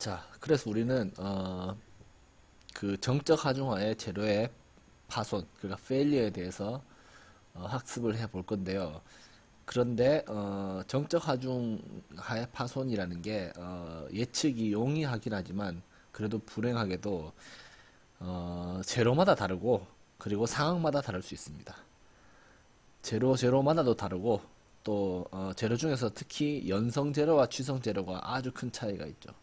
자, 그래서 우리는 그 정적 하중화의 재료의 파손, 그러니까 failure에 대해서 학습을 해 볼 건데요. 그런데 정적 하중하의 파손이라는 게 예측이 용이하긴 하지만 그래도 불행하게도 재료마다 다르고 그리고 상황마다 다를 수 있습니다. 재료마다도 다르고 또 재료 중에서 특히 연성 재료와 취성 재료가 아주 큰 차이가 있죠.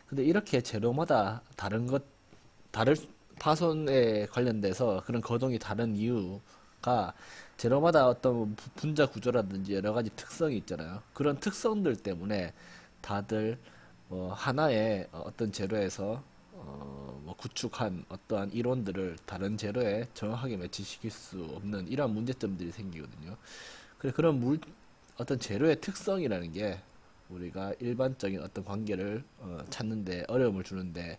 근데 이렇게 재료마다 다를 파손에 관련돼서 그런 거동이 다른 이유가 재료마다 어떤 분자 구조라든지 여러 가지 특성이 있잖아요. 그런 특성들 때문에 다들 하나의 어떤 재료에서 뭐 구축한 어떠한 이론들을 다른 재료에 정확하게 매치시킬 수 없는 이러한 문제점들이 생기거든요. 그런 어떤 재료의 특성이라는 게 우리가 일반적인 어떤 관계를 찾는데 어려움을 주는데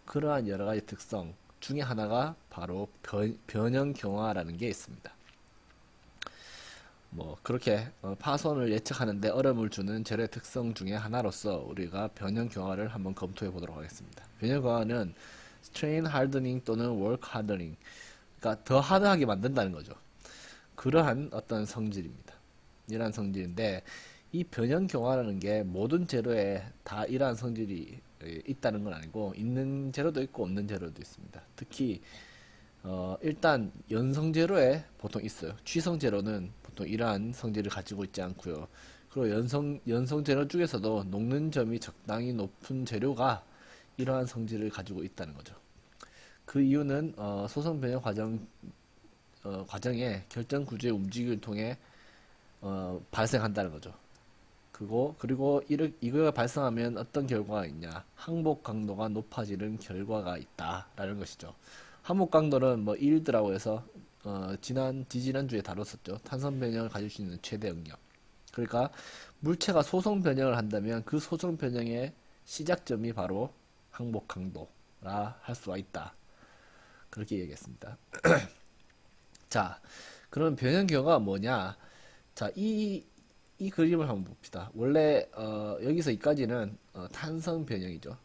그러한 여러 가지 특성 중에 하나가 바로 변형 경화라는 게 있습니다. 뭐 그렇게 파손을 예측하는데 어려움을 주는 재료의 특성 중에 하나로서 우리가 변형 경화를 한번 검토해 보도록 하겠습니다. 변형 경화는 strain hardening 또는 work hardening, 그러니까 더 하드하게 만든다는 거죠. 그러한 어떤 성질입니다. 이러한 성질인데 이 변형 경화라는 게 모든 재료에 다 이러한 성질이 있다는 건 아니고 있는 재료도 있고 없는 재료도 있습니다. 특히 일단 연성 재료에 보통 있어요. 취성 재료는 보통 이러한 성질을 가지고 있지 않고요. 그리고 연성 재료 중에서도 녹는 점이 적당히 높은 재료가 이러한 성질을 가지고 있다는 거죠. 그 이유는 소성 변형 과정에 결정 구조의 움직임을 통해 발생한다는 거죠. 그리고 이거가 발생하면 어떤 결과가 있냐? 항복 강도가 높아지는 결과가 있다라는 것이죠. 항복 강도는 뭐 일드라고 해서 지난주에 다뤘었죠. 탄성 변형을 가질 수 있는 최대 응력. 그러니까 물체가 소성 변형을 한다면 그 소성 변형의 시작점이 바로 항복 강도라 할 수가 있다. 그렇게 얘기했습니다. 자, 그럼 변형 경우가 뭐냐? 자, 이 그림을 한번 봅시다. 원래 여기서 여기까지는 탄성 변형이죠.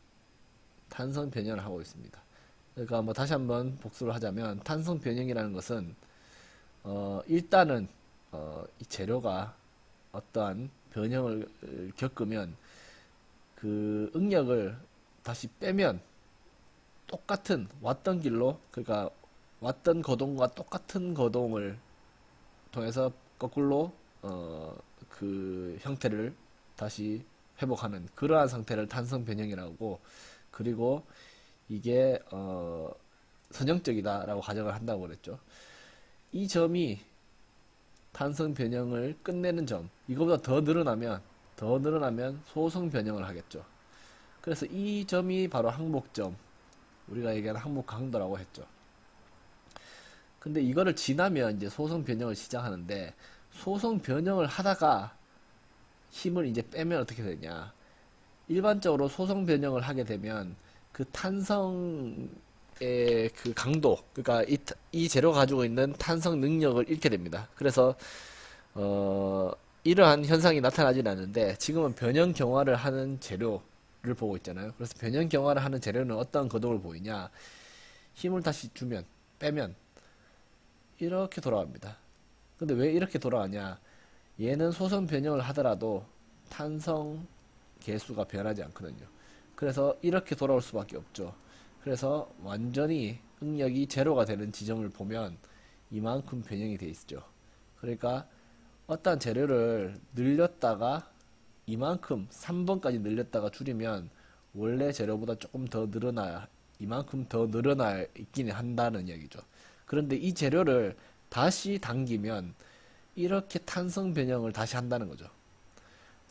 탄성 변형을 하고 있습니다. 그러니까 뭐 다시 한번 복수를 하자면 탄성 변형이라는 것은 일단은 이 재료가 어떠한 변형을 겪으면 그 응력을 다시 빼면 똑같은 왔던 길로, 그러니까 왔던 거동과 똑같은 거동을 통해서 거꾸로 그 형태를 다시 회복하는 그러한 상태를 탄성 변형이라고 하고, 그리고 이게 선형적이다라고 가정을 한다고 그랬죠. 이 점이 탄성 변형을 끝내는 점, 이거보다 더 늘어나면 소성 변형을 하겠죠. 그래서 이 점이 바로 항복점, 우리가 얘기하는 항복 강도라고 했죠. 근데 이거를 지나면 이제 소성 변형을 시작하는데, 소성 변형을 하다가 힘을 이제 빼면 어떻게 되냐? 일반적으로 소성 변형을 하게 되면 그 탄성의 그 강도, 그러니까 이 재료가 가지고 있는 탄성 능력을 잃게 됩니다. 그래서 이러한 현상이 나타나진 않는데 지금은 변형 경화를 하는 재료를 보고 있잖아요. 그래서 변형 경화를 하는 재료는 어떤 거동을 보이냐? 힘을 다시 주면 빼면 이렇게 돌아갑니다. 근데 왜 이렇게 돌아가냐? 얘는 소성 변형을 하더라도 탄성 계수가 변하지 않거든요. 그래서 이렇게 돌아올 수밖에 없죠. 그래서 완전히 응력이 제로가 되는 지점을 보면 이만큼 변형이 돼 있죠. 그러니까 어떤 재료를 늘렸다가 이만큼 3번까지 늘렸다가 줄이면 원래 재료보다 조금 더 늘어나야 이만큼 더 늘어나 있기는 한다는 얘기죠. 그런데 이 재료를 다시 당기면 이렇게 탄성 변형을 다시 한다는 거죠.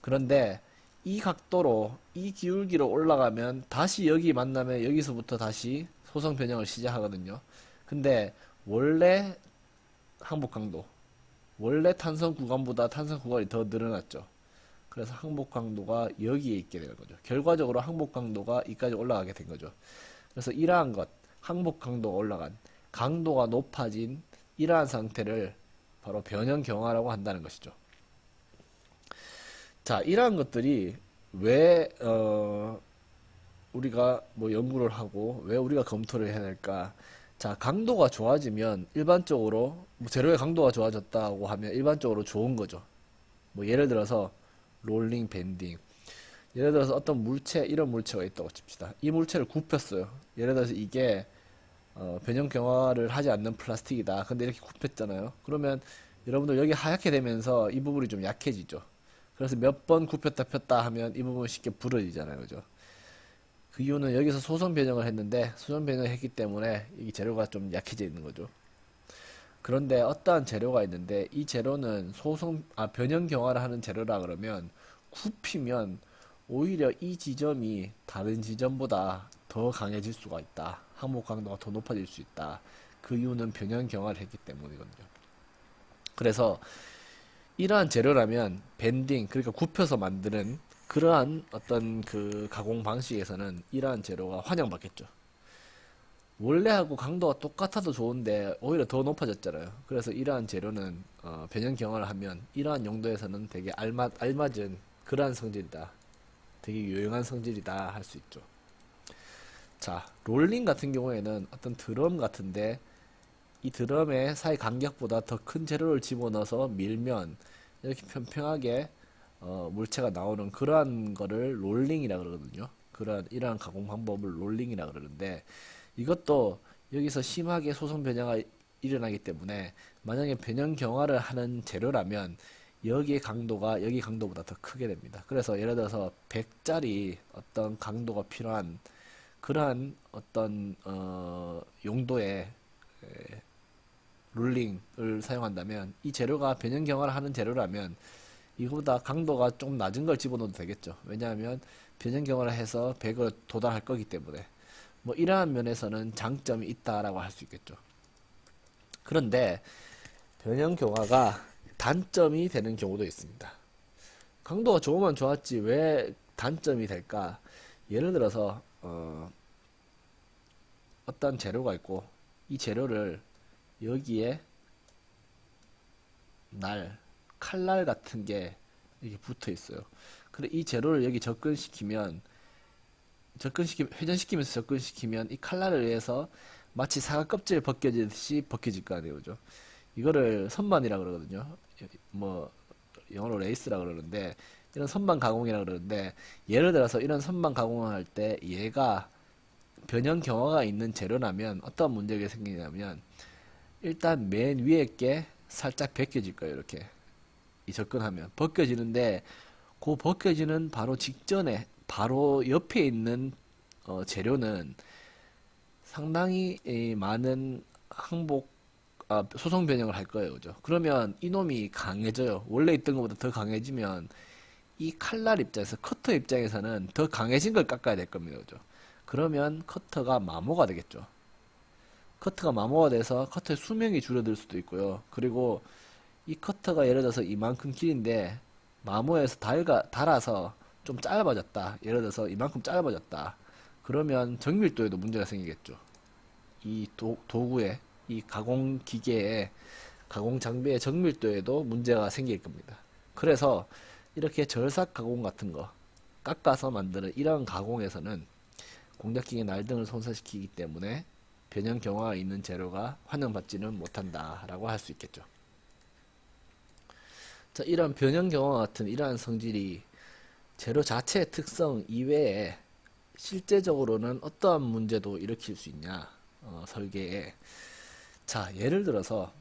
그런데 이 각도로 이 기울기로 올라가면 다시 여기 만나면 여기서부터 다시 소성 변형을 시작하거든요. 근데 원래 항복 강도, 원래 탄성 구간보다 탄성 구간이 더 늘어났죠. 그래서 항복 강도가 여기에 있게 되는 거죠. 결과적으로 항복 강도가 이까지 올라가게 된 거죠. 그래서 이러한 것, 항복 강도가 올라간, 강도가 높아진 이러한 상태를 바로 변형 경화라고 한다는 것이죠. 자, 이러한 것들이 왜 우리가 뭐 연구를 하고 왜 우리가 검토를 해야 될까? 자, 강도가 좋아지면 일반적으로 뭐 재료의 강도가 좋아졌다고 하면 일반적으로 좋은 거죠. 뭐 예를 들어서 롤링 밴딩. 예를 들어서 어떤 물체, 이런 물체가 있다고 칩시다. 이 물체를 굽혔어요. 예를 들어서 이게 변형 경화를 하지 않는 플라스틱이다. 근데 이렇게 굽혔잖아요. 그러면 여러분들 여기 하얗게 되면서 이 부분이 좀 약해지죠. 그래서 몇 번 굽혔다 폈다 하면 이 부분이 쉽게 부러지잖아요. 그죠? 그 이유는 여기서 소선 변형을 했는데 소선 변형을 했기 때문에 이 재료가 좀 약해져 있는 거죠. 그런데 어떠한 재료가 있는데 이 재료는 변형 경화를 하는 재료라 그러면 굽히면 오히려 이 지점이 다른 지점보다 더 강해질 수가 있다. 항목 강도가 더 높아질 수 있다. 그 이유는 변형 경화를 했기 때문이거든요. 그래서 이러한 재료라면 밴딩, 그러니까 굽혀서 만드는 그러한 어떤 그 가공 방식에서는 이러한 재료가 환영받겠죠. 원래하고 강도가 똑같아도 좋은데 오히려 더 높아졌잖아요. 그래서 이러한 재료는 변형 경화를 하면 이러한 용도에서는 되게 알맞은 그러한 성질이다. 되게 유용한 성질이다 할 수 있죠. 자, 롤링 같은 경우에는 어떤 드럼 같은데 이 드럼의 사이 간격보다 더 큰 재료를 집어넣어서 밀면 이렇게 평평하게 물체가 나오는 그러한 거를 롤링이라 그러거든요. 이러한 가공 방법을 롤링이라 그러는데 이것도 여기서 심하게 소성 변형이 일어나기 때문에 만약에 변형 경화를 하는 재료라면 여기의 강도가 여기 강도보다 더 크게 됩니다. 그래서 예를 들어서 100짜리 어떤 강도가 필요한 그러한 어떤 용도의 룰링을 사용한다면 이 재료가 변형 경화를 하는 재료라면 이거보다 강도가 좀 낮은 걸 집어넣어도 되겠죠. 왜냐하면 변형 경화를 해서 100을 도달할 거기 때문에 뭐 이러한 면에서는 장점이 있다라고 할 수 있겠죠. 그런데 변형 경화가 단점이 되는 경우도 있습니다. 강도가 좋으면 좋았지 왜 단점이 될까? 예를 들어서 어떤 재료가 있고 이 재료를 여기에 칼날 같은 게 이렇게 붙어 있어요. 그래 이 재료를 여기 회전시키면서 접근시키면 이 칼날을 의해서 마치 사과 껍질 벗겨지듯이 벗겨질 거 아니에요, 그죠? 이거를 선반이라 그러거든요. 뭐 영어로 레이스라 그러는데 이런 선반 가공이라 그러는데 예를 들어서 이런 선반 가공을 할 때 얘가 변형 경화가 있는 재료라면 어떤 문제가 생기냐면 일단 맨 위에 게 살짝 벗겨질 거예요. 이렇게 이 접근하면 벗겨지는데 그 벗겨지는 바로 직전에 바로 옆에 있는 재료는 상당히 많은 소송 변형을 할 거예요. 그죠? 그러면 이놈이 강해져요. 원래 있던 것보다 더 강해지면 이 칼날 입장에서 커터 입장에서는 더 강해진 걸 깎아야 될 겁니다. 그죠? 그러면 커터가 마모가 되겠죠. 커터가 마모가 돼서 커터의 수명이 줄어들 수도 있고요. 그리고 이 커터가 예를 들어서 이만큼 길인데 마모에서 닳아서 좀 짧아졌다. 예를 들어서 이만큼 짧아졌다. 그러면 정밀도에도 문제가 생기겠죠. 이 도구의 이 가공 기계의 가공 장비의 정밀도에도 문제가 생길 겁니다. 그래서 이렇게 절삭 가공 같은 거 깎아서 만드는 이런 가공에서는 공작기계 날 등을 손상시키기 때문에 변형 경화가 있는 재료가 환영받지는 못한다라고 할 수 있겠죠. 자, 이런 변형 경화 같은 이러한 성질이 재료 자체의 특성 이외에 실제적으로는 어떠한 문제도 일으킬 수 있냐, 설계에. 자, 예를 들어서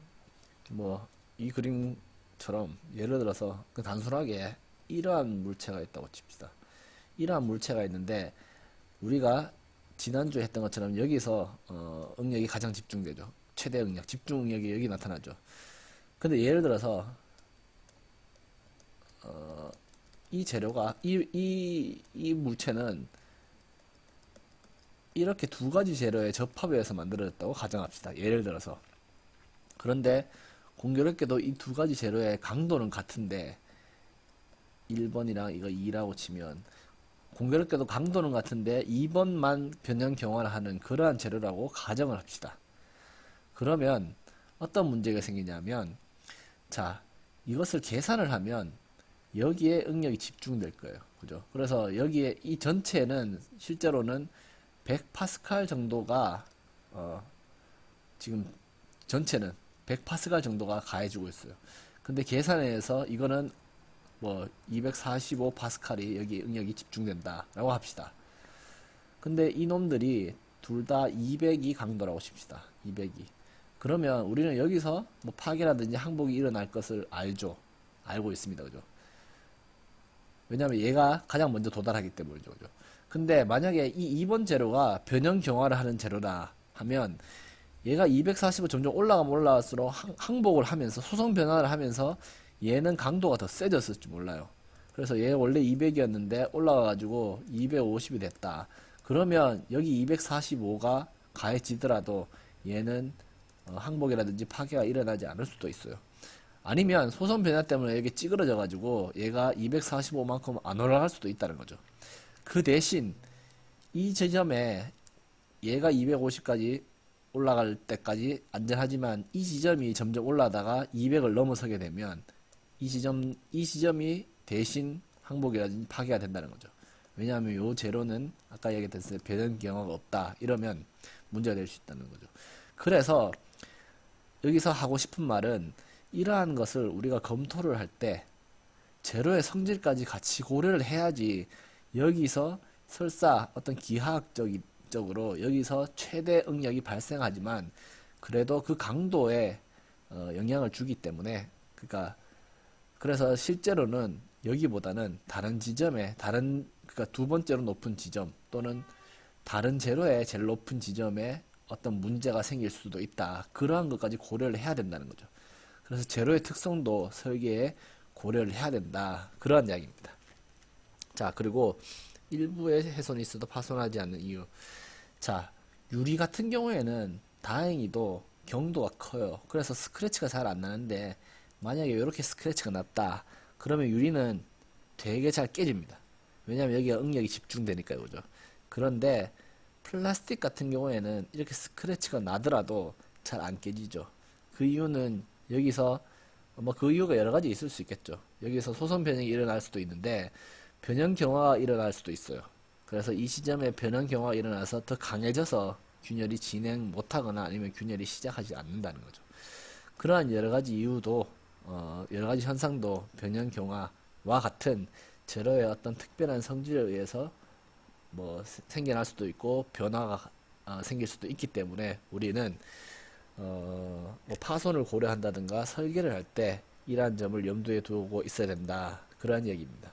뭐 이 그림처럼 예를 들어서 단순하게 이러한 물체가 있다고 칩시다. 이러한 물체가 있는데 우리가 지난주에 했던 것처럼 여기서 응력이 가장 집중되죠. 최대 응력, 집중 응력이 여기 나타나죠. 근데 예를 들어서 이 재료가 이 물체는 이렇게 두 가지 재료의 접합에 의해서 만들어졌다고 가정합시다. 예를 들어서. 그런데 공교롭게도 이 두 가지 재료의 강도는 같은데 1번이랑 이거 2라고 치면 공교롭게도 강도는 같은데 2번만 변형 경화를 하는 그러한 재료라고 가정을 합시다. 그러면 어떤 문제가 생기냐면 자, 이것을 계산을 하면 여기에 응력이 집중될 거예요. 그죠? 그래서 여기에 이 전체는 실제로는 100파스칼 정도가 지금 전체는 100파스칼 정도가 가해주고 있어요. 근데 계산해서 이거는 뭐 245파스칼이 여기 응력이 집중된다라고 합시다. 근데 이 놈들이 둘 다 200이 강도라고 칩시다. 200이. 그러면 우리는 여기서 뭐 파괴라든지 항복이 일어날 것을 알죠. 알고 있습니다. 그죠? 왜냐면 얘가 가장 먼저 도달하기 때문이죠. 그죠? 근데 만약에 이 2번 재료가 변형 경화를 하는 재료다 하면 얘가 245 점점 올라가면 올라갈수록 항복을 하면서 소성 변화를 하면서 얘는 강도가 더 세졌을지 몰라요. 그래서 얘 원래 200이었는데 올라가가지고 250이 됐다. 그러면 여기 245가 가해지더라도 얘는 항복이라든지 파괴가 일어나지 않을 수도 있어요. 아니면 소성 변화 때문에 여기 찌그러져 가지고 얘가 245만큼 안 올라갈 수도 있다는 거죠. 그 대신 이 지점에 얘가 250까지 올라갈 때까지 안전하지만 이 지점이 점점 올라다가 200을 넘어서게 되면 이 지점이 대신 항복이라든지 파괴가 된다는 거죠. 왜냐하면 요 제로는 아까 얘기했을 때 변형 경화가 없다 이러면 문제가 될 수 있다는 거죠. 그래서 여기서 하고 싶은 말은 이러한 것을 우리가 검토를 할 때 제로의 성질까지 같이 고려를 해야지 여기서 설사 어떤 기하학적으로 여기서 최대 응력이 발생하지만 그래도 그 강도에 영향을 주기 때문에 그러니까 그래서 실제로는 여기보다는 다른 지점에 그러니까 두 번째로 높은 지점 또는 다른 제로의 제일 높은 지점에 어떤 문제가 생길 수도 있다. 그러한 것까지 고려를 해야 된다는 거죠. 그래서 제로의 특성도 설계에 고려를 해야 된다. 그러한 이야기입니다. 자, 그리고 일부의 훼손이 있어도 파손하지 않는 이유. 자, 유리 같은 경우에는 다행히도 경도가 커요. 그래서 스크래치가 잘 안 나는데 만약에 이렇게 스크래치가 났다. 그러면 유리는 되게 잘 깨집니다. 왜냐면 여기가 응력이 집중되니까요. 그죠? 그런데 플라스틱 같은 경우에는 이렇게 스크래치가 나더라도 잘 안 깨지죠. 그 이유는 여기서 뭐 그 이유가 여러 가지 있을 수 있겠죠. 여기서 소선 변형이 일어날 수도 있는데 변형 경화가 일어날 수도 있어요. 그래서 이 시점에 변형 경화가 일어나서 더 강해져서 균열이 진행 못하거나 아니면 균열이 시작하지 않는다는 거죠. 그러한 여러 가지 이유도 여러 가지 현상도 변형 경화와 같은 제로의 어떤 특별한 성질에 의해서 뭐 생겨날 수도 있고 변화가 생길 수도 있기 때문에 우리는 뭐 파손을 고려한다든가 설계를 할 때 이러한 점을 염두에 두고 있어야 된다. 그러한 얘기입니다.